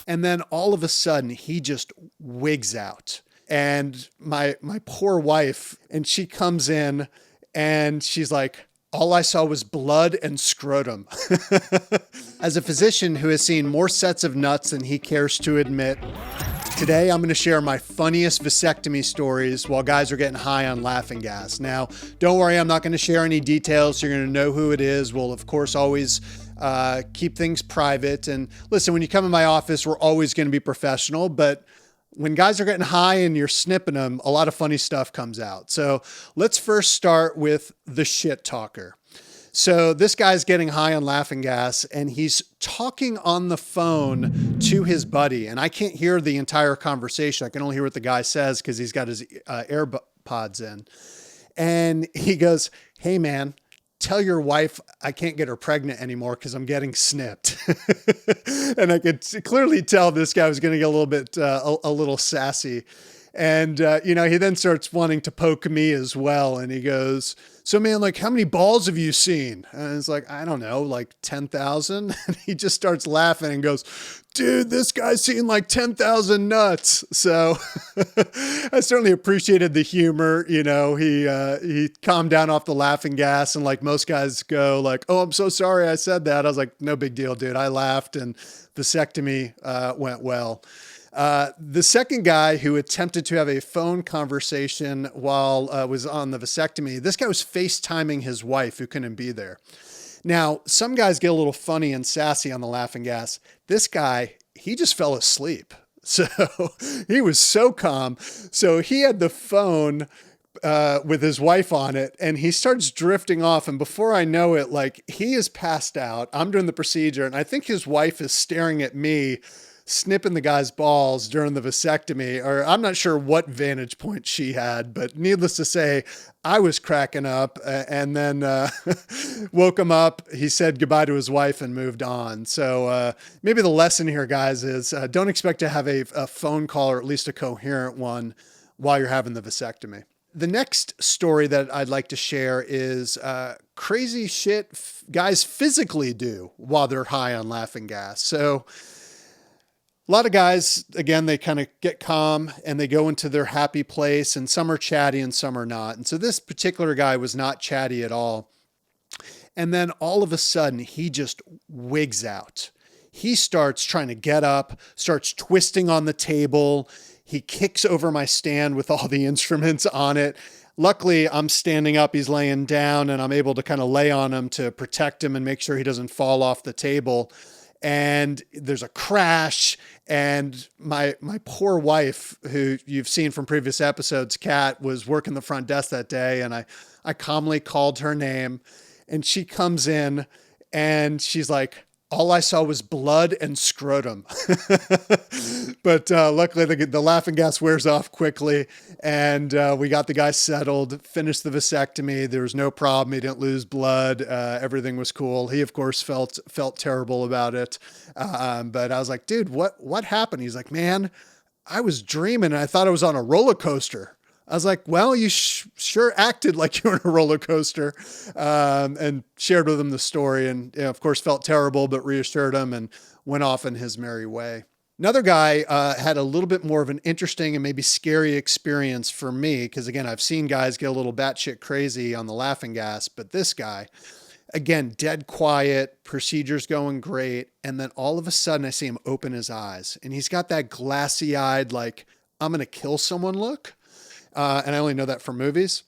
And then all of a sudden he just wigs out. And my poor wife, and she comes in and she's like, all I saw was blood and scrotum. As a physician who has seen more sets of nuts than he cares to admit, today I'm going to share my funniest vasectomy stories while guys are getting high on laughing gas. Now, don't worry, I'm not going to share any details. You're going to know who it is. We'll, of course, always keep things private. And listen, when you come in my office, we're always going to be professional, but when guys are getting high and you're snipping them, a lot of funny stuff comes out. So let's first start with the shit talker. So this guy's getting high on laughing gas and he's talking on the phone to his buddy. And I can't hear the entire conversation. I can only hear what the guy says because he's got his AirPods in. And he goes, "Hey man, tell your wife I can't get her pregnant anymore because I'm getting snipped." And I could clearly tell this guy was going to get a little bit, a little sassy. And, he then starts wanting to poke me as well. And he goes, "So man, like how many balls have you seen?" And it's like, "I don't know, like 10,000. And he just starts laughing and goes, "Dude, this guy's seen like 10,000 nuts." So I certainly appreciated the humor. He calmed down off the laughing gas, and like most guys go like, "Oh, I'm so sorry I said that." I was like, "No big deal, dude. I laughed and vasectomy went well." The second guy who attempted to have a phone conversation while was on the vasectomy, this guy was FaceTiming his wife who couldn't be there. Now, some guys get a little funny and sassy on the laughing gas. This guy, he just fell asleep. So he was so calm. So he had the phone with his wife on it and he starts drifting off. And before I know it, like he is passed out. I'm doing the procedure and I think his wife is staring at me snipping the guy's balls during the vasectomy, or I'm not sure what vantage point she had, but needless to say, I was cracking up and then woke him up. He said goodbye to his wife and moved on. So maybe the lesson here, guys, is don't expect to have a phone call or at least a coherent one while you're having the vasectomy. The next story that I'd like to share is crazy shit guys physically do while they're high on laughing gas. So a lot of guys, again, they kind of get calm and they go into their happy place, and some are chatty and some are not. And so this particular guy was not chatty at all. And then all of a sudden he just wigs out. He starts trying to get up, starts twisting on the table. He kicks over my stand with all the instruments on it. Luckily, I'm standing up, he's laying down, and I'm able to kind of lay on him to protect him and make sure he doesn't fall off the table. And there's a crash, and my poor wife, who you've seen from previous episodes, Kat, was working the front desk that day, and I calmly called her name, and she comes in and she's like, "All I saw was blood and scrotum." But luckily the laughing gas wears off quickly, and we got the guy settled, finished the vasectomy. There was no problem. He didn't lose blood. Everything was cool. He, of course, felt terrible about it. But I was like, "Dude, what happened?" He's like, "Man, I was dreaming and I thought I was on a roller coaster." I was like, "Well, you sure acted like you were in a roller coaster," and shared with him the story, and of course felt terrible, but reassured him and went off in his merry way. Another guy had a little bit more of an interesting and maybe scary experience for me, because again, I've seen guys get a little batshit crazy on the laughing gas, but this guy, again, dead quiet, procedures going great, and then all of a sudden I see him open his eyes, and he's got that glassy-eyed, like, "I'm going to kill someone" look. And I only know that from movies.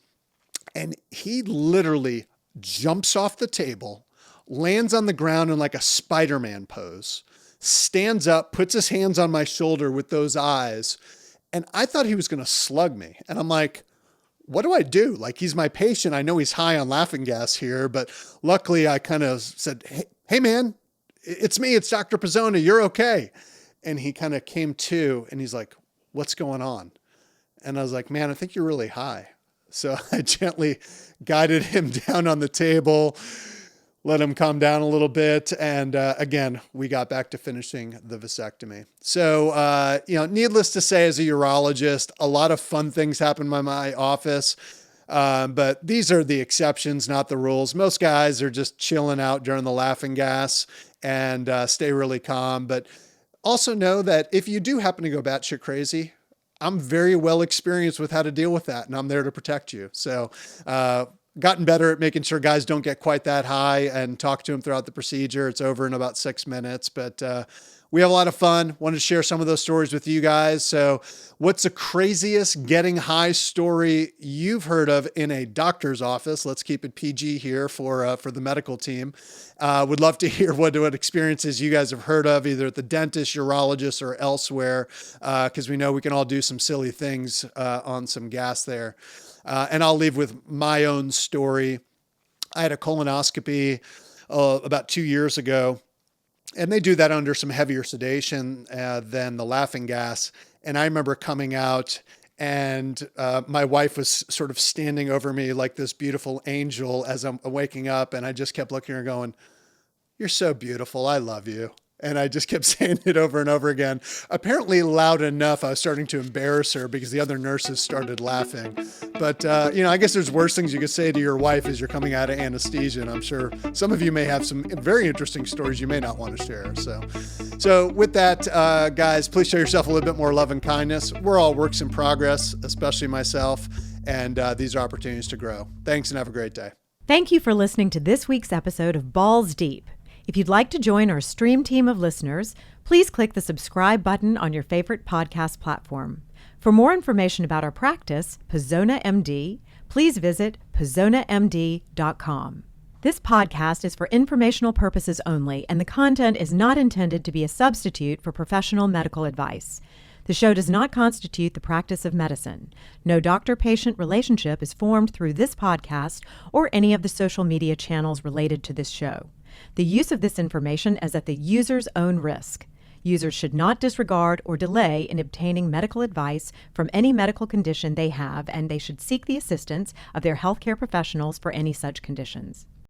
And he literally jumps off the table, lands on the ground in like a Spider-Man pose, stands up, puts his hands on my shoulder with those eyes. And I thought he was going to slug me. And I'm like, what do I do? Like, he's my patient. I know he's high on laughing gas here, but luckily I kind of said, hey man, it's me. It's Dr. Pizzona. You're okay. And he kind of came to and he's like, "What's going on?" And I was like, "Man, I think you're really high." So I gently guided him down on the table, let him calm down a little bit. And again, we got back to finishing the vasectomy. So, needless to say, as a urologist, a lot of fun things happen in my office. But these are the exceptions, not the rules. Most guys are just chilling out during the laughing gas and stay really calm. But Also know that if you do happen to go batshit crazy, I'm very well experienced with how to deal with that, and I'm there to protect you. So, gotten better at making sure guys don't get quite that high, and talk to them throughout the procedure. It's over in about 6 minutes, but we have a lot of fun. Wanted to share some of those stories with you guys. So what's the craziest getting high story you've heard of in a doctor's office? Let's keep it PG here for the medical team. Would love to hear what experiences you guys have heard of, either at the dentist, urologist, or elsewhere, because we know we can all do some silly things on some gas there. And I'll leave with my own story. I had a colonoscopy about 2 years ago, and they do that under some heavier sedation than the laughing gas. And I remember coming out, and my wife was sort of standing over me like this beautiful angel as I'm waking up. And I just kept looking at her going, "You're so beautiful. I love you." And I just kept saying it over and over again. Apparently loud enough, I was starting to embarrass her because the other nurses started laughing. But, I guess there's worse things you could say to your wife as you're coming out of anesthesia. And I'm sure some of you may have some very interesting stories you may not want to share. So with that, guys, please show yourself a little bit more love and kindness. We're all works in progress, especially myself. And these are opportunities to grow. Thanks, and have a great day. Thank you for listening to this week's episode of Balls Deep. If you'd like to join our stream team of listeners, please click the subscribe button on your favorite podcast platform. For more information about our practice, Pozzona MD, please visit pozzonamd.com. This podcast is for informational purposes only, and the content is not intended to be a substitute for professional medical advice. The show does not constitute the practice of medicine. No doctor-patient relationship is formed through this podcast or any of the social media channels related to this show. The use of this information is at the user's own risk. Users should not disregard or delay in obtaining medical advice from any medical condition they have, and they should seek the assistance of their healthcare professionals for any such conditions.